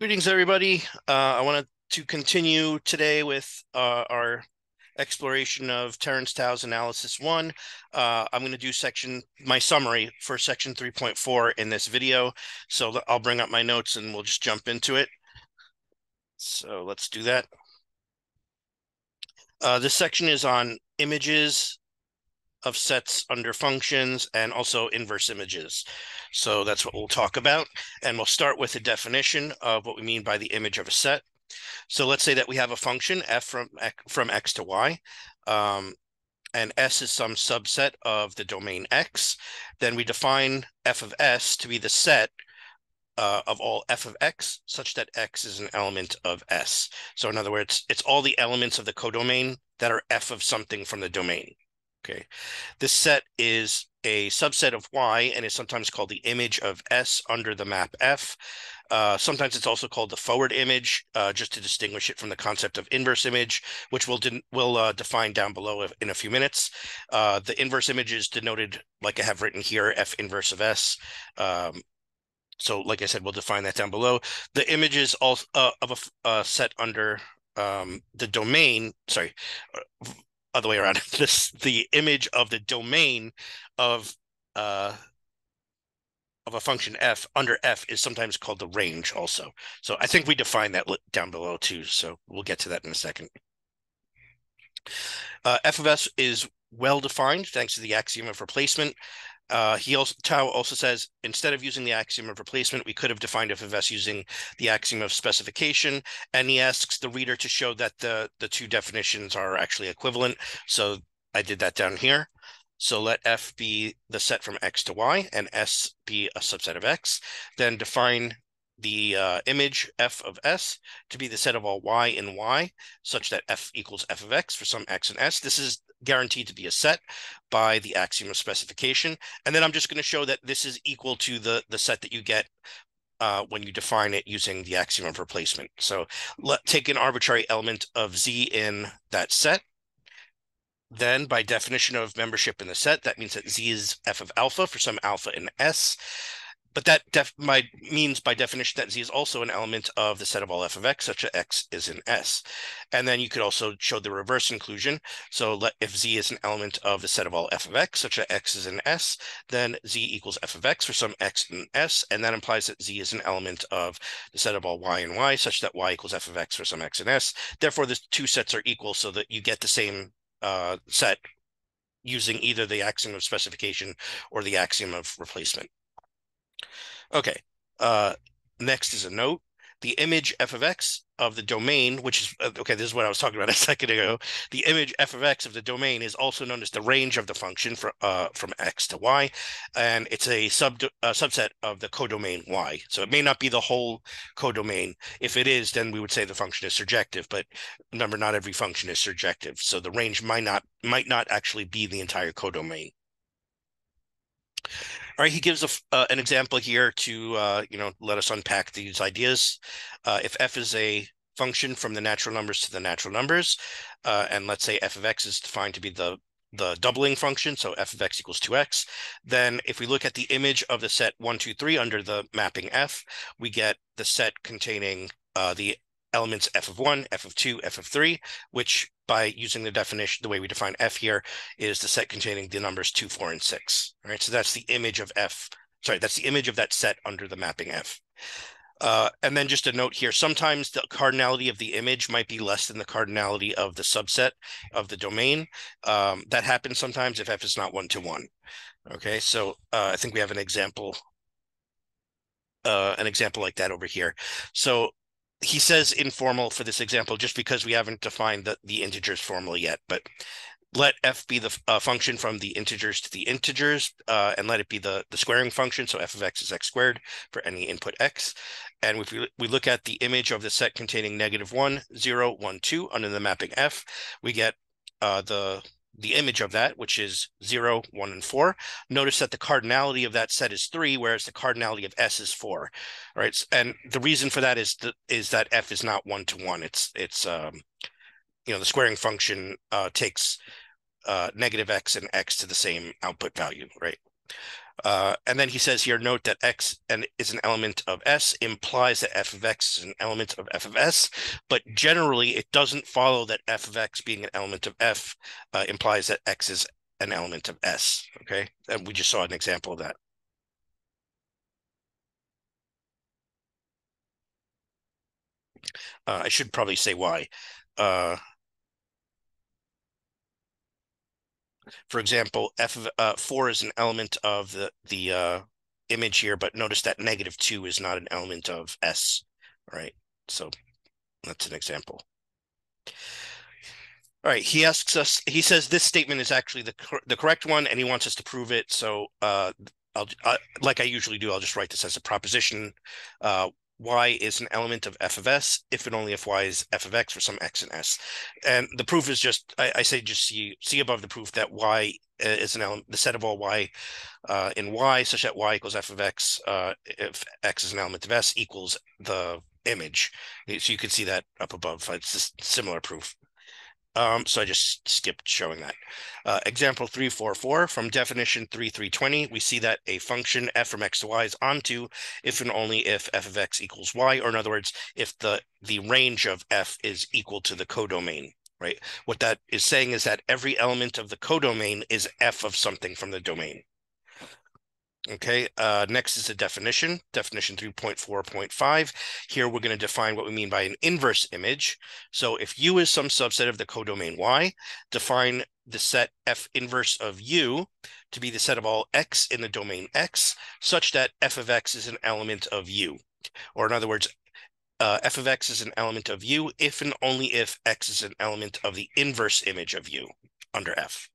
Greetings, everybody. I wanted to continue today with our exploration of Terence Tao's Analysis 1. I'm going to do my summary for section 3.4 in this video. So I'll bring up my notes and we'll just jump into it. So let's do that. This section is on images of sets under functions and also inverse images. So that's what we'll talk about. And we'll start with a definition of what we mean by the image of a set. So let's say that we have a function f from x to y, and S is some subset of the domain X. Then we define f of S to be the set of all f of x such that x is an element of S. So in other words, it's all the elements of the codomain that are f of something from the domain. Okay, this set is a subset of Y and is sometimes called the image of S under the map F. Sometimes it's also called the forward image, just to distinguish it from the concept of inverse image, which we'll define down below in a few minutes. The inverse image is denoted, like I have written here, F inverse of S. So like I said, we'll define that down below. The images also of a set under the domain, sorry, other way around. The image of the domain of a function f under f is sometimes called the range also. So I think we define that down below too. So we'll get to that in a second. F of s is well defined thanks to the axiom of replacement. Tao also says, instead of using the axiom of replacement, we could have defined f of s using the axiom of specification. And he asks the reader to show that the two definitions are actually equivalent. So I did that down here. So let f be the set from x to y and s be a subset of x. Then define the image f of s to be the set of all y in y, such that f equals f of x for some x and s. This is guaranteed to be a set by the axiom of specification. And then I'm just going to show that this is equal to the set that you get when you define it using the axiom of replacement. So take an arbitrary element of z in that set. Then by definition of membership in the set, that means that z is f of alpha for some alpha in S. But that means by definition that z is also an element of the set of all f of x, such that x is in S. And then you could also show the reverse inclusion. So if z is an element of the set of all f of x, such that x is in S, then z equals f of x for some x in S. And that implies that z is an element of the set of all y in y, such that y equals f of x for some x in S. Therefore, the two sets are equal so that you get the same set using either the axiom of specification or the axiom of replacement. Okay, next is a note. The image f of x of the domain, which is, okay, this is what I was talking about a second ago. The image f of x of the domain is also known as the range of the function from x to y, and it's a subset of the codomain y. So it may not be the whole codomain. If it is, then we would say the function is surjective, but remember, not every function is surjective. So the range might not actually be the entire codomain. All right, he gives an example here to let us unpack these ideas. If f is a function from the natural numbers to the natural numbers, and let's say f of x is defined to be the doubling function, so f of x equals 2x, then if we look at the image of the set 1, 2, 3 under the mapping f, we get the set containing the elements f of 1, f of 2, f of 3, which by using the definition, the way we define f here, is the set containing the numbers 2, 4, and 6. All right, so that's the image of f. Sorry, that's the image of that set under the mapping f. And then just a note here, sometimes the cardinality of the image might be less than the cardinality of the subset of the domain. That happens sometimes if f is not 1 to 1. Okay, so I think we have an example like that over here. So he says informal for this example, just because we haven't defined the integers formally yet, but let f be the function from the integers to the integers, and let it be the squaring function. So f of x is x squared for any input x. And if we look at the image of the set containing -1, 0, 1, 2 under the mapping f, we get the image of that, which is 0, 1, and 4. Notice that the cardinality of that set is 3, whereas the cardinality of S is 4. All right, and the reason for that is that f is not 1 to 1. It's the squaring function takes negative x and x to the same output value, right? And then he says here, note that x is an element of S implies that f of x is an element of f of S, but generally it doesn't follow that f of x being an element of f implies that x is an element of S, okay? And we just saw an example of that. I should probably say why. For example, f of 4 is an element of the image here, but notice that -2 is not an element of S, right? So that's an example. All right, he asks us, he says this statement is actually the correct one, and he wants us to prove it. So like I usually do, I'll just write this as a proposition. Y is an element of f of S if and only if y is f of x for some x in S. And the proof is just, I say just see above the proof that y is an element, the set of all y in Y such that y equals f of x if x is an element of S equals the image. So you can see that up above. It's just similar proof. So I just skipped showing that. Example 344 from definition 3320, we see that a function f from x to y is onto if and only if f of x equals y, or in other words, if the range of f is equal to the codomain, right? What that is saying is that every element of the codomain is f of something from the domain. Okay, next is a definition 3.4.5. Here we're going to define what we mean by an inverse image. So if U is some subset of the codomain Y, define the set F inverse of U to be the set of all X in the domain X, such that F of X is an element of U. Or in other words, F of X is an element of U if and only if X is an element of the inverse image of U under F.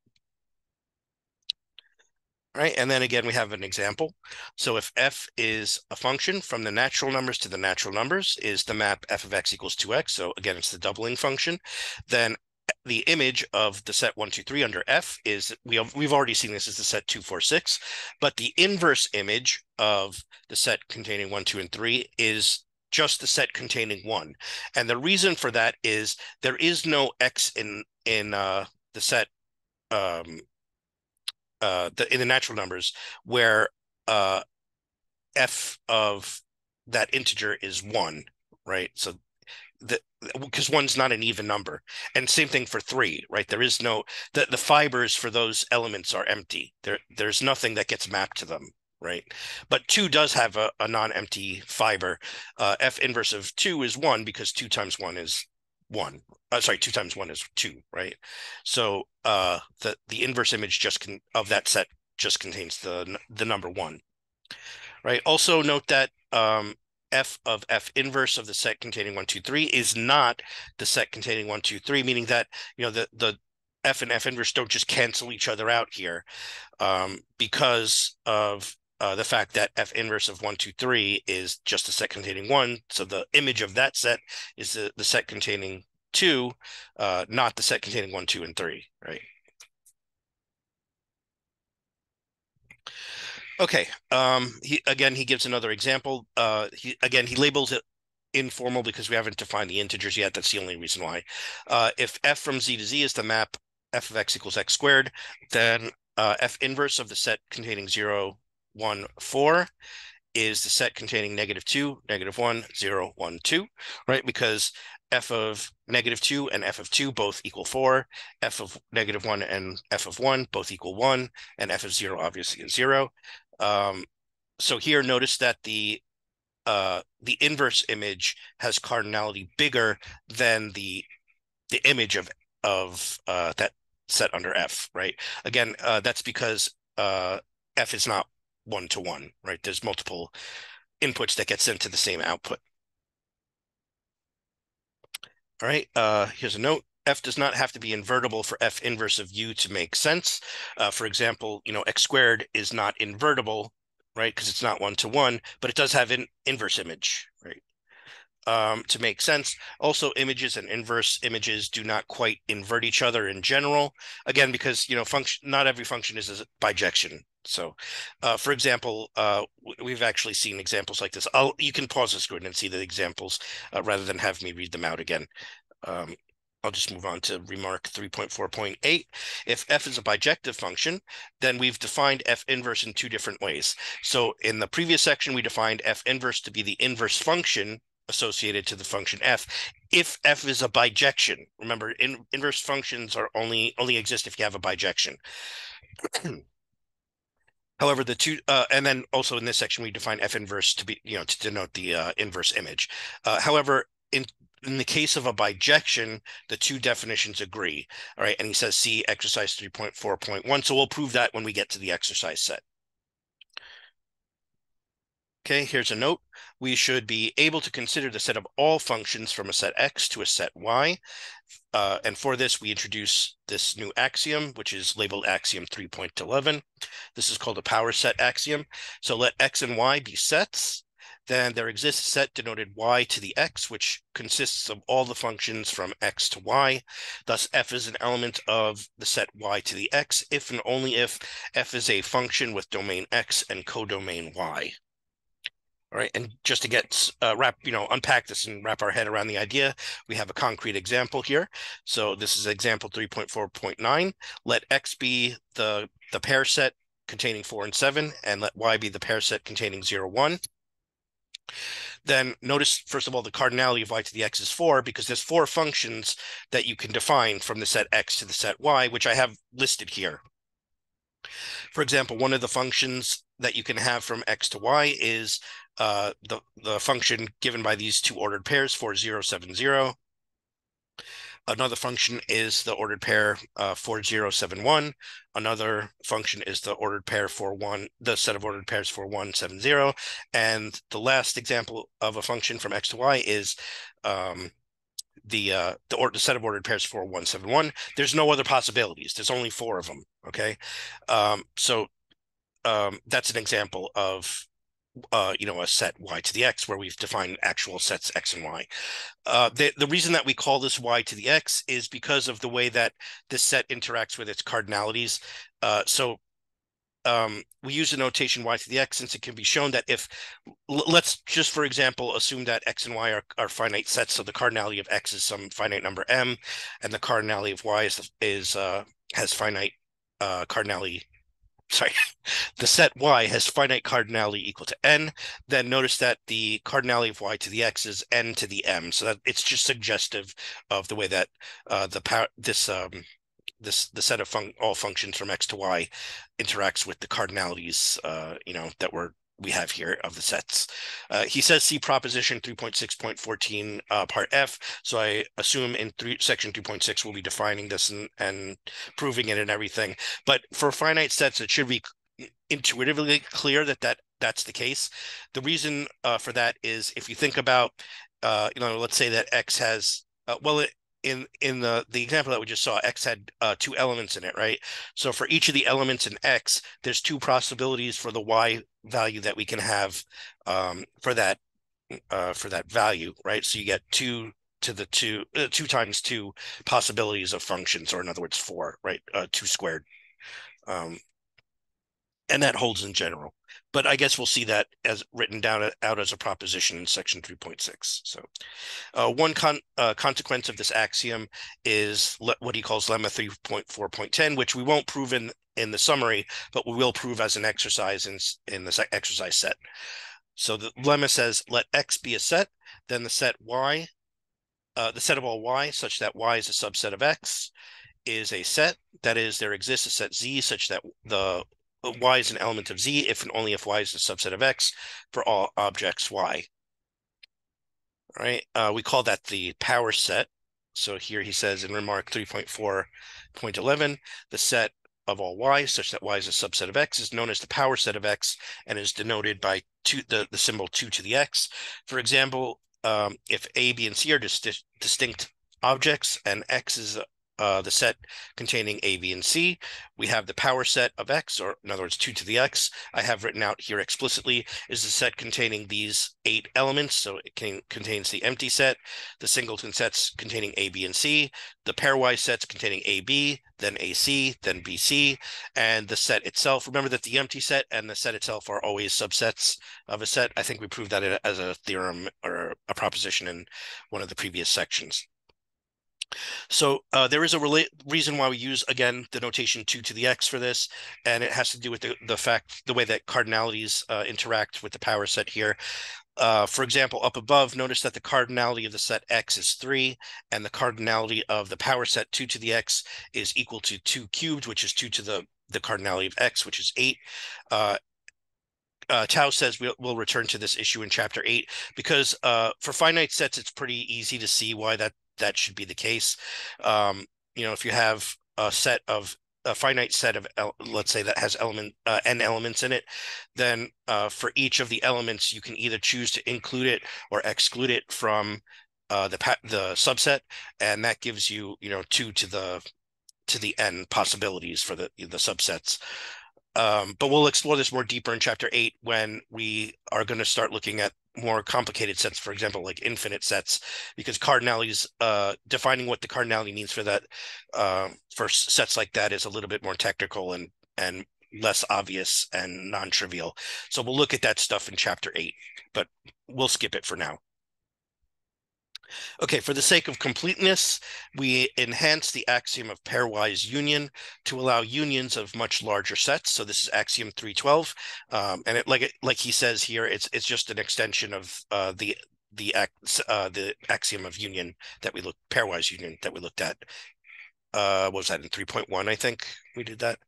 Right, and then again, we have an example. So if f is a function from the natural numbers to the natural numbers is the map f of x equals 2x, so again, it's the doubling function, then the image of the set 1, 2, 3 under f is, we've already seen this as the set 2, 4, 6, but the inverse image of the set containing 1, 2, and 3 is just the set containing 1. And the reason for that is there is no x in the set in the natural numbers where f of that integer is 1, right? So because 1's not an even number, and same thing for 3, right? There is no the fibers for those elements are empty. There's nothing that gets mapped to them, right? But 2 does have a non-empty fiber. F inverse of 2 is 1 because 2 times 1 is 1. Sorry, 2 times 1 is 2, right? So the inverse image of that set just contains the number 1, right? Also note that f of f inverse of the set containing 1, 2, 3 is not the set containing 1, 2, 3, meaning that the f and f inverse don't just cancel each other out here because of the fact that f inverse of 1, 2, 3 is just a set containing 1. So the image of that set is the set containing 2, not the set containing 1, 2, and 3, right? Okay. He gives another example. He labels it informal because we haven't defined the integers yet. That's the only reason why. If f from z to z is the map f of x equals x squared, then f inverse of the set containing 0, 1, 4 is the set containing -2, -1, 0, 1, 2, right? Because f of -2 and f of 2 both equal 4, f of -1 and f of 1 both equal 1, and f of 0 obviously is 0. So here, notice that the inverse image has cardinality bigger than the image of that set under F, right? Again, that's because F is not 1 to 1, right? There's multiple inputs that get sent to the same output. All right, here's a note. F does not have to be invertible for F inverse of U to make sense. For example, x squared is not invertible, right? Because it's not 1 to 1, but it does have an inverse image, right? To make sense. Also, images and inverse images do not quite invert each other in general. Again, because not every function is a bijection. So, for example, we've actually seen examples like this. You can pause the screen and see the examples rather than have me read them out again. I'll just move on to remark 3.4.8. If f is a bijective function, then we've defined f inverse in two different ways. So in the previous section, we defined f inverse to be the inverse function associated to the function f if f is a bijection. Remember, inverse functions are only exist if you have a bijection. However, the two, and then also in this section, we define f inverse to be, to denote the inverse image. However, in the case of a bijection, the two definitions agree. All right, and he says see exercise 3.4.1. So we'll prove that when we get to the exercise set. Okay, here's a note. We should be able to consider the set of all functions from a set x to a set y. And for this, we introduce this new axiom, which is labeled axiom 3.11. This is called a power set axiom. So let x and y be sets. Then there exists a set denoted y to the x, which consists of all the functions from x to y. Thus, f is an element of the set y to the x if and only if f is a function with domain x and codomain y. All right, and just to get unpack this and wrap our head around the idea, we have a concrete example here. So this is example 3.4.9. Let x be the pair set containing 4 and 7, and let y be the pair set containing 0, 1. Then notice, first of all, the cardinality of y to the x is 4, because there's 4 functions that you can define from the set x to the set y, which I have listed here. For example, one of the functions that you can have from x to y is the function given by these two ordered pairs 4, 0, 7, 0. Another function is the ordered pair 4, 0, 7, 1. Another function is the ordered pair 4, 1, the set of ordered pairs 4, 1, 7, 0. And the last example of a function from x to y is the set of ordered pairs 4, 1, 7, 1. There's no other possibilities. There's only 4 of them. Okay, so that's an example of a set y to the x where we've defined actual sets x and y. The reason that we call this y to the x is because of the way that this set interacts with its cardinalities. We use the notation y to the x since it can be shown that if, let's just for example assume that x and y are finite sets, so the cardinality of x is some finite number m, and the cardinality of y has finite cardinality. Sorry, the set y has finite cardinality equal to n. Then notice that the cardinality of y to the x is n to the m. So that it's just suggestive of the way that the set of all functions from x to y interacts with the cardinalities that we have here of the sets. He says see proposition 3.6.14 part F. So I assume in section 3.6 we'll be defining this and proving it and everything. But for finite sets, it should be intuitively clear that that's the case. The reason for that is if you think about, let's say that x has, in the example that we just saw, x had 2 elements in it, right? So for each of the elements in x, there's 2 possibilities for the y value that we can have for that value, right? So you get 2 to the 2 times 2 possibilities of functions, or in other words 4, right? 2 squared. And that holds in general. But I guess we'll see that as written down out as a proposition in section 3.6. So one consequence of this axiom is what he calls lemma 3.4.10, which we won't prove in the summary, but we will prove as an exercise in the exercise set. So the lemma says, let x be a set, then the set y, the set of all y such that y is a subset of x is a set. That is, there exists a set z such that the y is an element of z if and only if y is a subset of x for all objects y. All right, we call that the power set. So here he says in remark 3.4.11, the set of all y such that y is a subset of x is known as the power set of x and is denoted by the symbol 2 to the x. For example, if a, b, and c are distinct objects and x is the set containing a, b, and c, we have the power set of x, or in other words 2 to the x. I have written out here explicitly is the set containing these 8 elements. So it contains the empty set, the singleton sets containing a, b, and c, the pairwise sets containing a, b, then ac, then bc, and the set itself. Remember that the empty set and the set itself are always subsets of a set. I think we proved that as a theorem or a proposition in one of the previous sections. So there is a reason why we use, again, the notation 2 to the x for this, and it has to do with the way that cardinalities interact with the power set here. For example, up above, notice that the cardinality of the set x is 3, and the cardinality of the power set 2 to the x is equal to 2 cubed, which is 2 to the cardinality of x, which is 8. Tao says we'll return to this issue in chapter 8 because for finite sets, it's pretty easy to see why that should be the case. If you have a finite set of, let's say, that has n elements in it, then for each of the elements, you can either choose to include it or exclude it from the subset, and that gives you 2 to the n possibilities for the subsets. But we'll explore this more deeper in chapter 8 when we are going to start looking at more complicated sets, for example, like infinite sets, because cardinalities, defining what the cardinality means for that, for sets like that is a little bit more technical and less obvious and non-trivial. So we'll look at that stuff in chapter 8, but we'll skip it for now. Okay, for the sake of completeness, we enhance the axiom of pairwise union to allow unions of much larger sets. So this is axiom 312, and like he says here, it's just an extension of the axiom of union that pairwise union that we looked at. What was that in 3.1? I think we did that.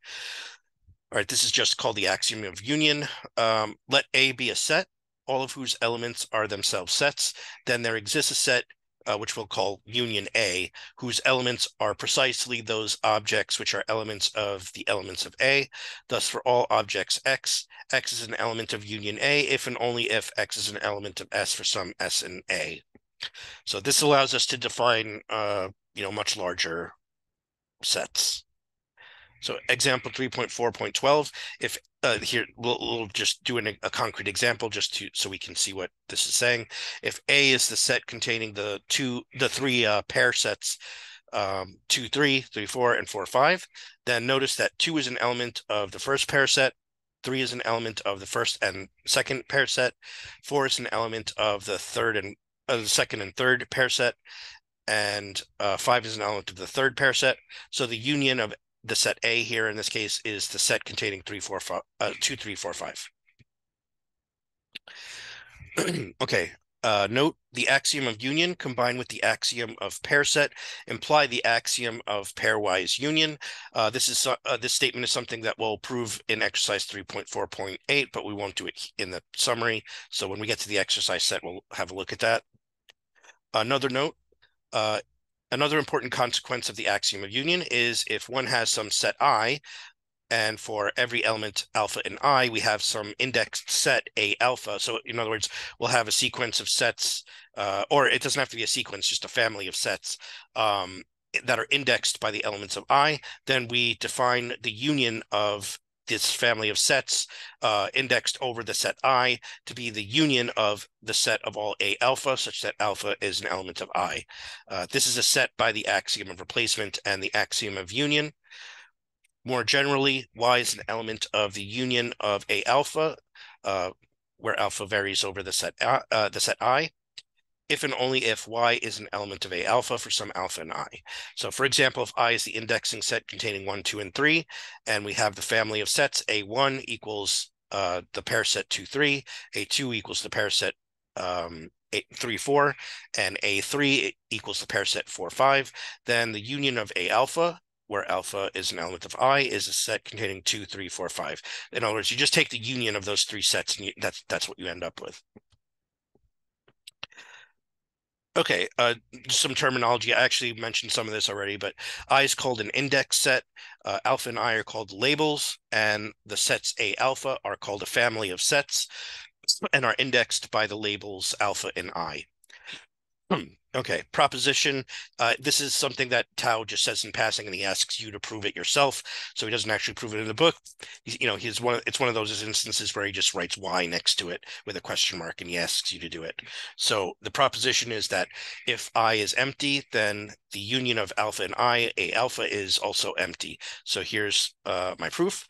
All right, this is just called the axiom of union. Let A be a set, all of whose elements are themselves sets. Then there exists a set which we'll call union A, whose elements are precisely those objects which are elements of the elements of A. Thus, for all objects X, X is an element of union A if and only if X is an element of S for some S in A. So this allows us to define, much larger sets. So example 3.4.12, if here we'll just do a concrete example just so we can see what this is saying. If A is the set containing the three pair sets 2, 3, 3, 4, and 4, 5, then notice that 2 is an element of the first pair set, 3 is an element of the first and second pair set, 4 is an element of the second and third pair set, and 5 is an element of the third pair set. So the union of the set A here in this case is the set containing 2, 3, 4, 5. Okay. Note the axiom of union combined with the axiom of pair set imply the axiom of pairwise union. This statement is something that we'll prove in exercise 3.4.8, but we won't do it in the summary. So when we get to the exercise set, we'll have a look at that. Another note, another important consequence of the axiom of union is if one has some set I, and for every element alpha in I, we have some indexed set A alpha. So in other words, we'll have a sequence of sets, or it doesn't have to be a sequence, just a family of sets that are indexed by the elements of I. Then we define the union of this family of sets indexed over the set I to be the union of the set of all A alpha, such that alpha is an element of I. This is a set by the axiom of replacement and the axiom of union. More generally, Y is an element of the union of A alpha, where alpha varies over the set I, if and only if Y is an element of A alpha for some alpha in I. So for example, if I is the indexing set containing 1, 2, and 3, and we have the family of sets A1 equals the pair set 2, 3, A2 equals the pair set 3, 4, and A3 equals the pair set 4, 5, then the union of A alpha, where alpha is an element of I, is a set containing 2, 3, 4, 5. In other words, you just take the union of those three sets, and that's what you end up with. Okay, some terminology. I actually mentioned some of this already, but I is called an index set. Alpha and I are called labels, and the sets A alpha are called a family of sets and are indexed by the labels alpha and I. Okay, proposition. This is something that Tao just says in passing, and he asks you to prove it yourself. So he doesn't actually prove it in the book. It's one of those instances where he just writes Y next to it with a question mark, and he asks you to do it. So the proposition is that if I is empty, then the union of alpha and I, A alpha, is also empty. So here's my proof.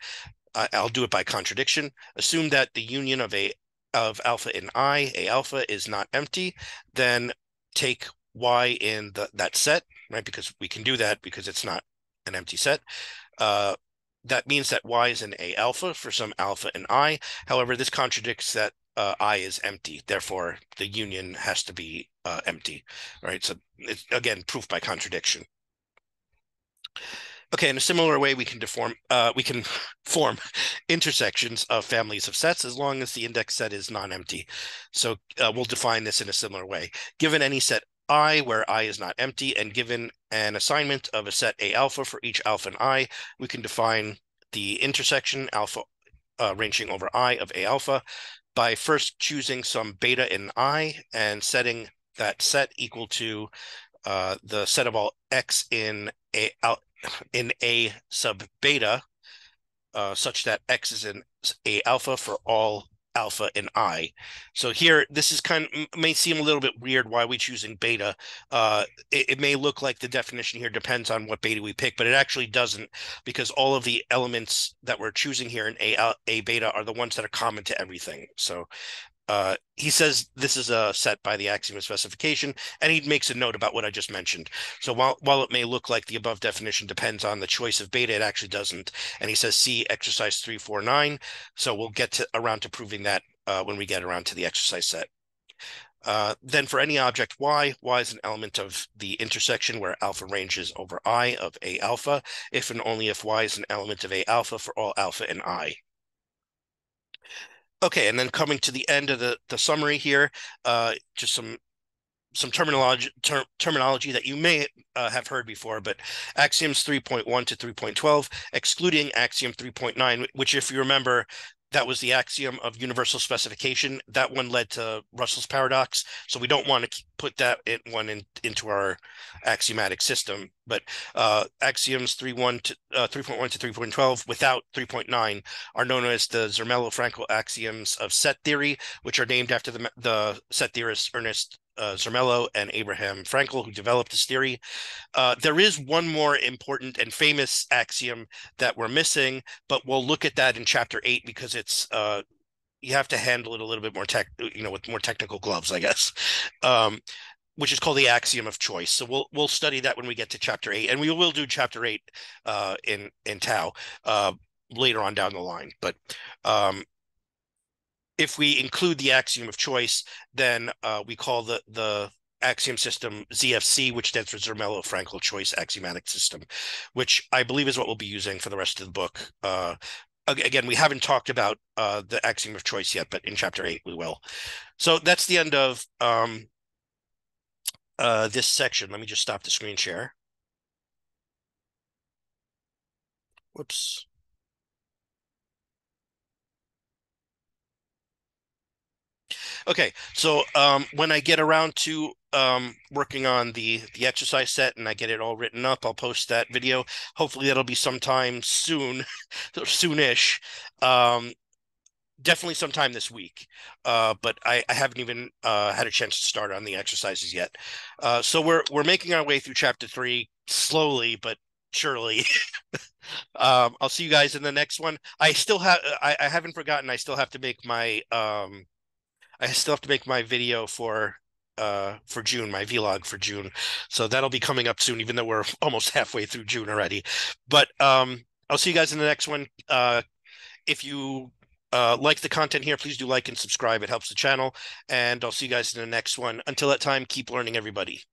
I'll do it by contradiction. Assume that the union of alpha in I, A alpha, is not empty, then take Y in that set, right? Because we can do that because it's not an empty set. That means that y is in A alpha for some alpha in I. However, this contradicts that I is empty. Therefore, the union has to be empty, right? So it's, again, proof by contradiction. Okay, in a similar way, we can form intersections of families of sets as long as the index set is non-empty. So we'll define this in a similar way. Given any set I where I is not empty, and given an assignment of a set A alpha for each alpha in I, we can define the intersection alpha ranging over I of A alpha by first choosing some beta in I and setting that set equal to the set of all x in A sub beta, such that x is in A alpha for all alpha in I. So here, this is may seem a little bit weird why we choosing beta. It may look like the definition here depends on what beta we pick, but it actually doesn't, because all of the elements that we're choosing here in A beta are the ones that are common to everything. So he says this is a set by the axiom of specification, and he makes a note about what I just mentioned. So while it may look like the above definition depends on the choice of beta, it actually doesn't. And he says, see exercise 349. So we'll get around to proving that when we get around to the exercise set. Then for any object y is an element of the intersection where alpha ranges over I of A alpha, if and only if y is an element of A alpha for all alpha in I. Okay, and then coming to the end of the summary here, just some terminology that you may have heard before, but axioms 3.1 to 3.12, excluding axiom 3.9, which, if you remember, that was the axiom of universal specification. That one led to Russell's paradox, so we don't want to put that into our axiomatic system. But axioms 3.1 to 3.12 without 3.9 are known as the Zermelo-Fraenkel axioms of set theory, which are named after the set theorists Ernest Zermelo and Abraham Fraenkel, who developed this theory. There is one more important and famous axiom that we're missing, but we'll look at that in chapter 8 because it's you have to handle it a little bit more with more technical gloves, I guess. Which is called the axiom of choice. So we'll study that when we get to chapter 8, and we will do chapter 8 in Tau later on down the line. But if we include the axiom of choice, then we call the axiom system ZFC, which stands for Zermelo-Fraenkel Choice Axiomatic System, which I believe is what we'll be using for the rest of the book. Again, we haven't talked about the axiom of choice yet, but in chapter 8 we will. So that's the end of this section. Let me just stop the screen share. Whoops. Okay, so when I get around to working on the exercise set and I get it all written up, I'll post that video. Hopefully that'll be sometime soon, soonish. Definitely sometime this week, but I haven't even had a chance to start on the exercises yet. So we're making our way through chapter 3 slowly but surely. I'll see you guys in the next one. I still have I haven't forgotten. I still have to make my video for June, my vlog for June. So that'll be coming up soon, even though we're almost halfway through June already. But I'll see you guys in the next one. If you like the content here, please do like and subscribe. It helps the channel. And I'll see you guys in the next one. Until that time, keep learning, everybody.